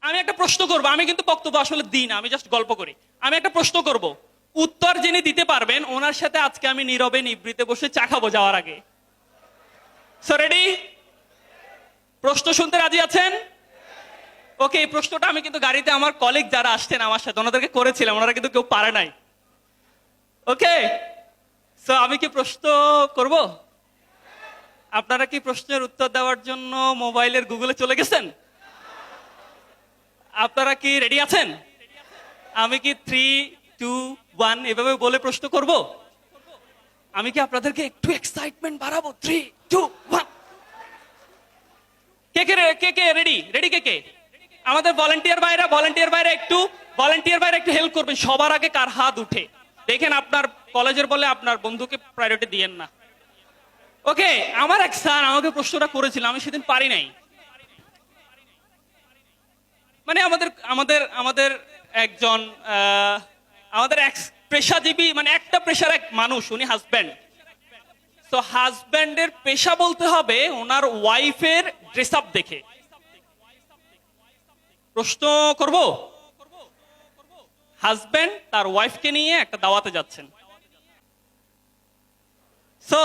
আমি একটা প্রশ্ন করব, আমি কিন্তু বক্তব্য আসলে দিই না, আমি জাস্ট গল্প করি। আমি একটা প্রশ্ন করব, উত্তর যিনি দিতে পারবেন ওনার সাথে আজকে আমি নীরবে নিভৃতে বসে চা খাবো যাওয়ার আগে। So ready? প্রশ্ন শুনতে রাজি আছেন? ওকে, এই প্রশ্নটা আমি কিন্তু গাড়িতে আমার কলিগ যারা আসছেন আমার সাথে ওনাদেরকে করেছিলাম, ওনারা কিন্তু কেউ পারে নাই। ওকে, সো আমি কি প্রশ্ন করব? আপনারা কি প্রশ্নের উত্তর দেওয়ার জন্য মোবাইলের গুগলে চলে গেছেন? আপনারা কি রেডি আছেন? আমি কি 3, 2, 1 এভাবে বলে প্রশ্ন করব? আমি কি আপনাদেরকে একটু এক্সাইটমেন্ট বাড়াবো? 3, 2, 1। কে কে কে কে রেডি? রেডি কে কে? আমাদের ভলান্টিয়ার ভাইরা একটু হেল্প করবেন। সবার আগে কার হাত উঠে দেখেন, আপনার কলেজের বলে আপনার বন্ধুকে প্রায়োরিটি দিয়েন না। ওকে, আমার এক স্যার আমাকে প্রশ্নটা করেছিল, আমি সেদিন পারি নাই। মানে আমাদের আমাদের আমাদের একজন আমাদের এক পেশাজীবী, মানে একটা পেশার এক মানুষ, উনি হাজব্যান্ড। তো হাজব্যান্ডের পেশা বলতে হবে ওনার ওয়াইফের ড্রেস আপ দেখে প্রশ্ন করব। হাজব্যান্ড তার ওয়াইফকে নিয়ে একটা দাওয়াতে যাচ্ছেন। সো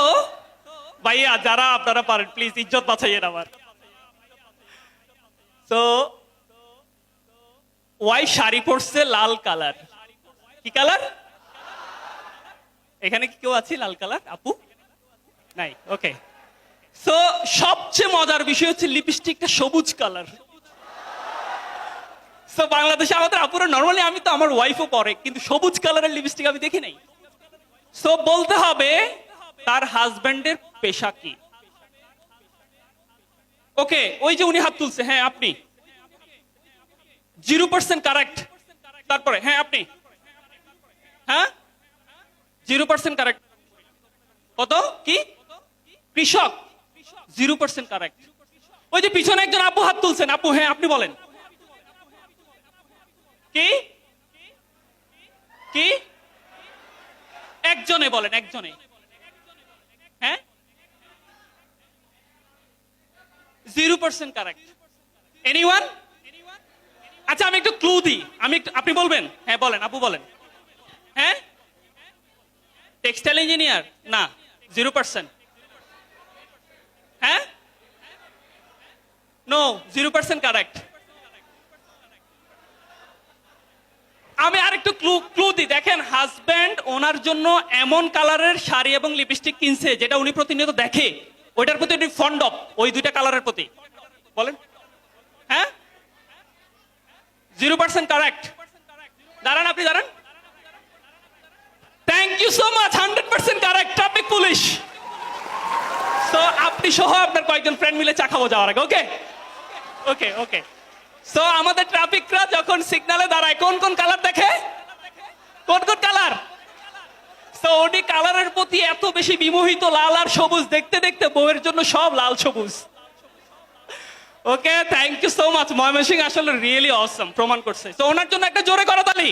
ভাইয়া যারা আপনারা পারেন প্লিজ ইজ্জত বাঁচাইয়েন আমার। সো ওয়াইফ শাড়ি পরছে লাল কালার। কি কালার? এখানে কি কেউ আছে লাল কালার? আপু নাই? ওকে, সো সবচেয়ে মজার বিষয় হচ্ছে লিপস্টিকটা সবুজ কালার। সো বাংলাদেশে আমাদের আপুরা নরমালি, আমি তো আমার ওয়াইফও পরে, কিন্তু সবুজ কালারের লিপস্টিক আমি দেখি নাই। সো বলতে হবে তার হাজবেন্ডের পেশা কি। ওকে, ওই যে উনি হাত তুলছে, হ্যাঁ আপনি 0% কারেক্ট। তারপরে হ্যাঁ আপনি, হ্যাঁ 0% কারেক্ট। কত? কি? কৃষক? 0% কারেক্ট। ওই যে পিছনে একজন আপু হাত তুলছেন, আপু হ্যাঁ আপনি বলেন। কি কি? একজনে বলেন, একজনে। হ্যাঁ 0% কারেক্ট। এনিওয়ান? আচ্ছা আমি একটু ক্লু দিই, আপনি বলবেন? হ্যাঁ বলেন, আপু বলেন। হ্যাঁ টেক্সটাইল ইঞ্জিনিয়ার? না, 0%। হ্যাঁ নো, 0% কারেক্ট। আমি আরেকটু ক্লু দিই, দেখেন হাজব্যান্ড ওনার জন্য এমন কালারের শাড়ি এবং লিপস্টিক কিনছে যেটা উনি প্রতিনিয়ত দেখে, ওইটার প্রতি উনি ফন্ড অফ, ওই দুইটা কালারের প্রতি। বলেন। হ্যাঁ 0% কারেক্ট। দাঁড়ান, আপনি দাঁড়ান। Thank you so much, 100% correct. Traffic police. So আপনি সহ আপনার কয়েকজন ফ্রেন্ড মিলে চা খাবো যাওয়ার আগে। ওকে ওকে ওকে। সো আমাদের ট্রাফিকরা যখন সিগন্যালে দাঁড়ায় কোন কোন কালার দেখে? কোন কোন কালার? সো উনি কালারের প্রতি এত বেশি বিমোহিত, লাল আর সবুজ দেখতে দেখতে বউয়ের জন্য সব লাল সবুজ। Okay, thank you so much. Mymensingh আসলে রিয়েলি অসম, প্রমাণ করছে। তো ওনার জন্য একটা জোরে করতালি।